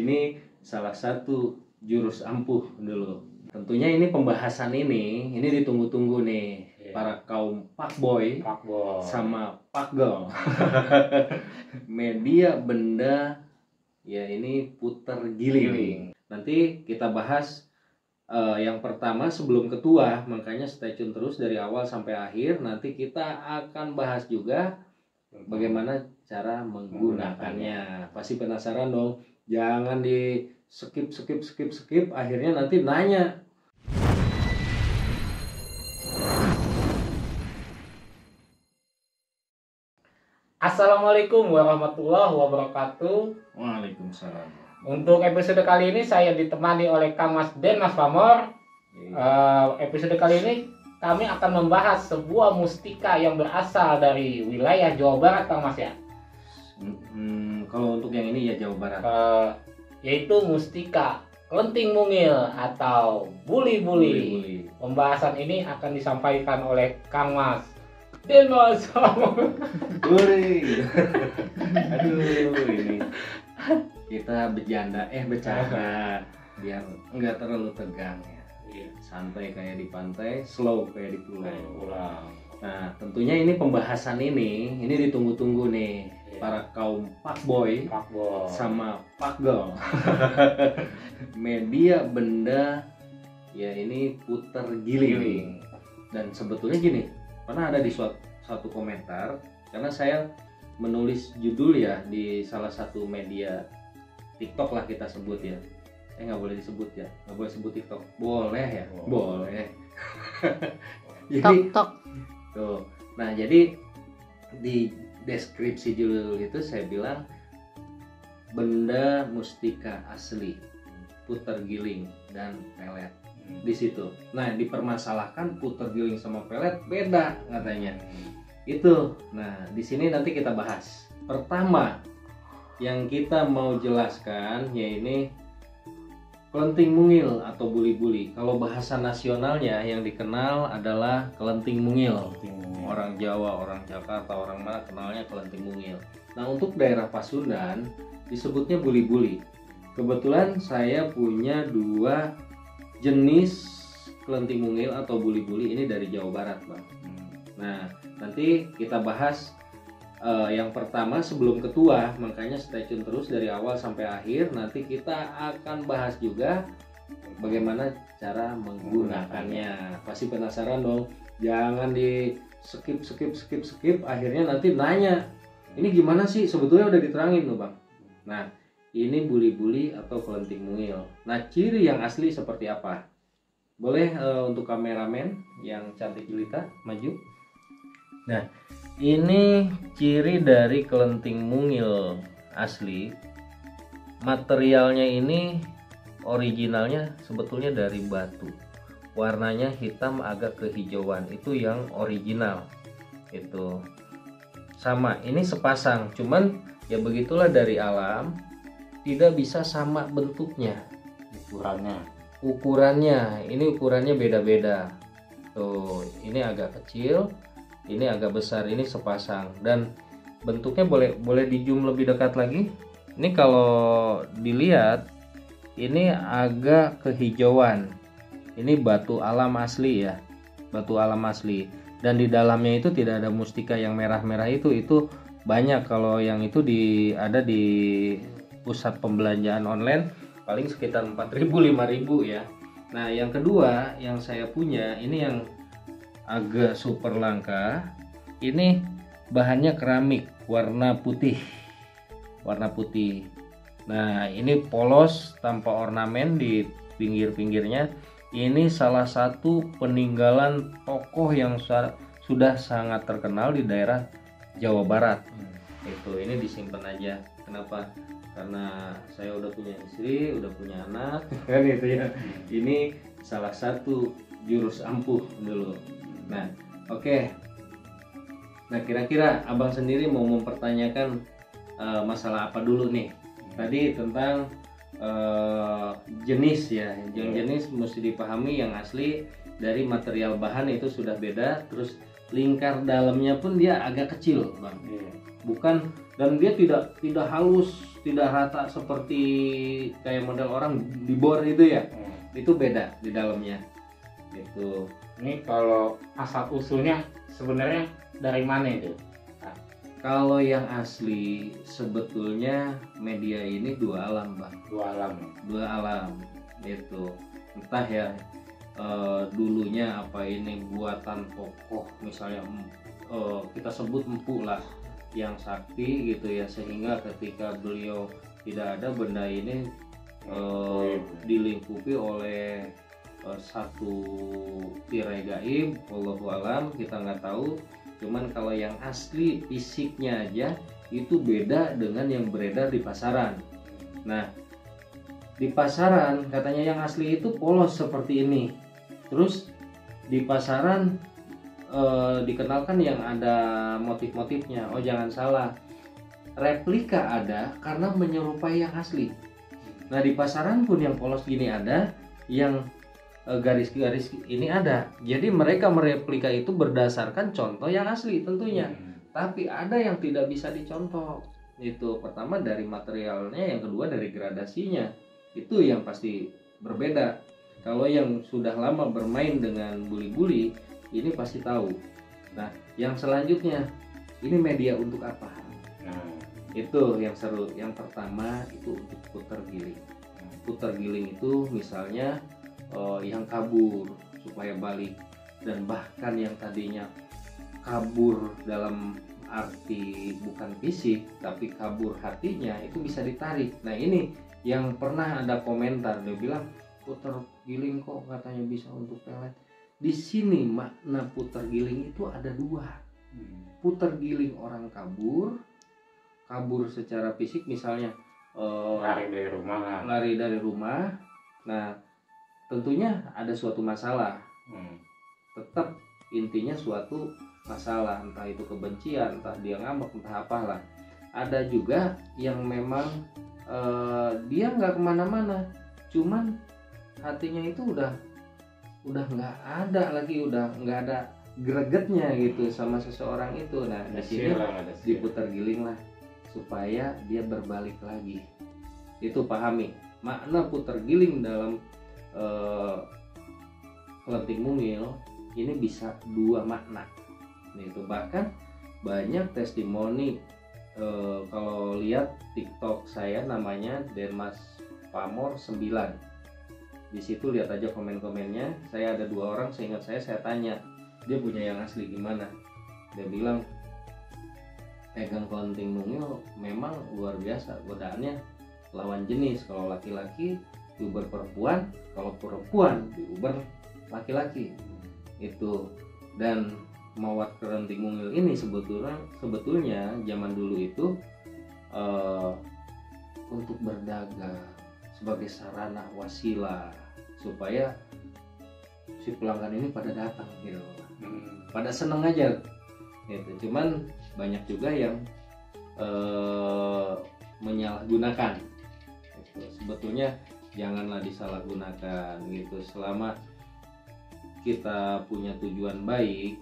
Ini salah satu jurus ampuh dulu. Tentunya ini pembahasan ini ditunggu-tunggu nih para kaum fuckboy sama fuckgirl. Media benda ya ini puter giling. Nanti kita bahas yang pertama sebelum ketua, makanya stay tune terus dari awal sampai akhir. Nanti kita akan bahas juga bagaimana cara menggunakannya. Pasti penasaran dong. Jangan di skip akhirnya nanti nanya. Assalamualaikum warahmatullahi wabarakatuh. Waalaikumsalam. Untuk episode kali ini saya ditemani oleh Kang Mas Den Mas Pamor. Episode kali ini kami akan membahas sebuah mustika yang berasal dari wilayah Jawa Barat, Kang Mas ya. Kalau untuk yang ini ya Jawa Barat. Yaitu mustika kelenting mungil atau buli-buli. Pembahasan ini akan disampaikan oleh Kang Mas Den Mas Pamor. Aduh, ini kita bercanda biar nggak terlalu tegang ya. Santai kayak di pantai, slow kayak di pulau. Nah, tentunya ini pembahasan ini ditunggu-tunggu nih para kaum fuckboy sama fuckgirl. Media benda ya ini puter giling. Dan sebetulnya gini, pernah ada di suatu komentar karena saya menulis judul ya di salah satu media TikTok lah kita sebut ya. Nggak boleh disebut ya, nggak boleh sebut TikTok. Boleh ya, boleh. Jadi Tok. tuh, nah jadi di deskripsi judul itu saya bilang benda mustika asli, puter giling dan pelet di situ. Nah dipermasalahkan puter giling sama pelet beda katanya. Itu. Nah, di sini nanti kita bahas. Pertama yang kita mau jelaskan yaitu kelenting mungil atau buli-buli. Kalau bahasa nasionalnya yang dikenal adalah kelenting mungil. Orang Jawa, orang Jakarta, orang mana kenalnya kelenting mungil. Nah, untuk daerah Pasundan disebutnya buli-buli. Kebetulan saya punya dua jenis kelenting mungil atau buli-buli ini dari Jawa Barat, Bang. Nah, nanti kita bahas yang pertama sebelum ketua, makanya stay tune terus dari awal sampai akhir. Nanti kita akan bahas juga bagaimana cara menggunakannya. Pasti penasaran dong. Jangan di skip akhirnya nanti nanya. Ini gimana sih? Sebetulnya udah diterangin loh, Bang. Nah, ini buli-buli atau kelenting mungil. Nah, ciri yang asli seperti apa? Boleh untuk kameramen yang cantik jelita maju. Nah, ini ciri dari kelenting mungil asli. Materialnya ini originalnya sebetulnya dari batu. Warnanya hitam agak kehijauan. Itu yang original. Itu sama. Ini sepasang. Cuman ya begitulah dari alam. Tidak bisa sama bentuknya. Ukurannya. Ini ukurannya beda-beda. Tuh, ini agak kecil. Ini agak besar, ini sepasang dan bentuknya boleh di zoom lebih dekat lagi. Ini kalau dilihat ini agak kehijauan. Ini batu alam asli ya, batu alam asli. Dan di dalamnya itu tidak ada mustika yang merah-merah itu banyak. Kalau yang itu ada di pusat pembelanjaan online paling sekitar 4.000 5.000 ya. Nah yang kedua yang saya punya ini yang agak super langka. Ini bahannya keramik warna putih. Nah ini polos tanpa ornamen di pinggir-pinggirnya. Ini salah satu peninggalan tokoh yang sudah sangat terkenal di daerah Jawa Barat. Ini disimpan aja. Kenapa? Karena saya udah punya istri, udah punya anak kan itu ya. Ini salah satu jurus ampuh dulu. Nah, oke. Nah, kira-kira Abang sendiri mau mempertanyakan masalah apa dulu nih? Tadi tentang jenis ya. Jenis mesti dipahami yang asli dari material bahan itu sudah beda. Terus lingkar dalamnya pun dia agak kecil, Bang. Bukan dan dia tidak halus, tidak rata seperti kayak model orang dibor itu ya. Itu beda di dalamnya itu. Ini kalau asal usulnya sebenarnya dari mana itu? Kalau yang asli sebetulnya media ini dua alam, Bang. Dua alam itu. Entah ya dulunya apa ini buatan tokoh, misalnya kita sebut empu lah, yang sakti gitu ya, sehingga ketika beliau tidak ada, benda ini dilingkupi oleh satu tirai gaib, wallahu alam, kita nggak tahu. Cuman kalau yang asli fisiknya aja itu beda dengan yang beredar di pasaran. Nah, di pasaran katanya yang asli itu polos seperti ini, terus di pasaran dikenalkan yang ada motif-motifnya. Oh, jangan salah, replika ada karena menyerupai yang asli. Nah, di pasaran pun yang polos gini ada, yang garis-garis ini ada. Jadi mereka mereplika itu berdasarkan contoh yang asli tentunya. Tapi ada yang tidak bisa dicontoh. Itu pertama dari materialnya, yang kedua dari gradasinya. Itu yang pasti berbeda. Kalau yang sudah lama bermain dengan buli-buli, ini pasti tahu. Nah, yang selanjutnya, ini media untuk apa? Itu yang seru. Yang pertama itu untuk putar giling. Putar giling itu misalnya yang kabur supaya balik, dan bahkan yang tadinya kabur dalam arti bukan fisik tapi kabur hatinya, itu bisa ditarik. Nah, ini yang pernah ada komentar, dia bilang putar giling kok katanya bisa untuk pelet. Di sini makna putar giling itu ada dua. Putar giling orang kabur secara fisik, misalnya lari dari rumah. Nah, tentunya ada suatu masalah. Tetap intinya suatu masalah, entah itu kebencian, entah dia ngambek, entah apalah. Ada juga yang memang dia nggak kemana-mana, cuman hatinya itu udah nggak ada lagi, udah nggak ada gregetnya gitu sama seseorang itu. Nah, di sini diputar giling lah supaya dia berbalik lagi. Itu pahami makna putar giling dalam Kelenteng Mungil ini bisa dua makna. Itu bahkan banyak testimoni. Kalau lihat TikTok saya namanya Denmas Pamor 9. Di situ lihat aja komen-komennya. Saya ada 2 orang, seingat saya tanya dia punya yang asli gimana. Dia bilang pegang Kelenteng Mungil memang luar biasa godaannya, lawan jenis. Kalau laki-laki diuber perempuan, kalau perempuan diuber laki-laki itu. Dan mawat Kelenteng Mungil ini sebetulnya zaman dulu itu untuk berdagang, sebagai sarana wasilah supaya si pelanggan ini pada datang gitu, pada seneng aja gitu. Cuman banyak juga yang menyalahgunakan gitu. Sebetulnya janganlah disalahgunakan gitu. Selama kita punya tujuan baik,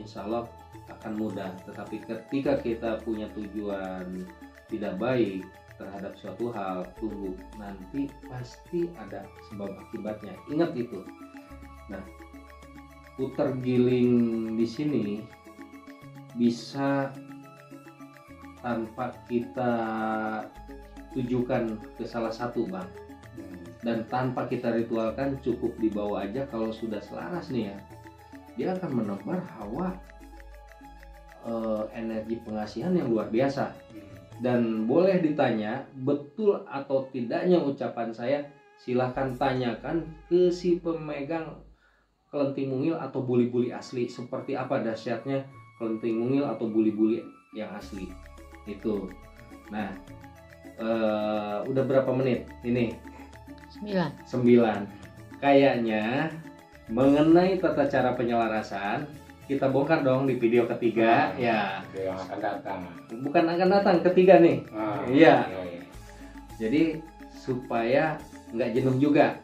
insya Allah akan mudah. Tetapi ketika kita punya tujuan tidak baik terhadap suatu hal, tunggu, nanti pasti ada sebab akibatnya. Ingat itu. Nah, putar giling di sini bisa tanpa kita tujukan ke salah satu, Bang. Dan tanpa kita ritualkan, cukup dibawa aja. Kalau sudah selaras nih ya, dia akan menebar hawa energi pengasihan yang luar biasa. Dan boleh ditanya betul atau tidaknya ucapan saya, silahkan tanyakan ke si pemegang Kelenteng Mungil atau buli-buli asli, seperti apa dahsyatnya Kelenteng Mungil atau buli-buli yang asli itu. Nah, udah berapa menit ini? 9. Kayaknya mengenai tata cara penyelarasan kita bongkar dong di video ketiga. Ya, yang akan datang. Bukan akan datang, ketiga nih. Iya. Iya. Jadi supaya nggak jenuh juga.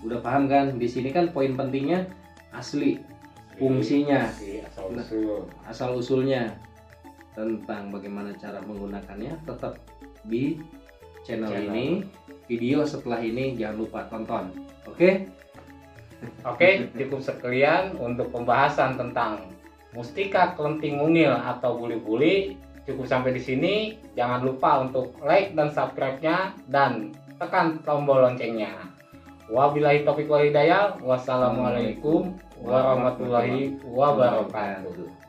Udah paham kan? Di sini kan poin pentingnya asli, fungsinya, asal usul. asal usulnya. tentang bagaimana cara menggunakannya, tetap di channel ini. Video setelah ini jangan lupa tonton. Oke? Oke, cukup sekian untuk pembahasan tentang mustika kelenting mungil atau buli-buli. Cukup sampai di sini. Jangan lupa untuk like dan subscribe-nya dan tekan tombol loncengnya. Wabillahi taufiq wal hidayah. Wassalamualaikum warahmatullahi wabarakatuh.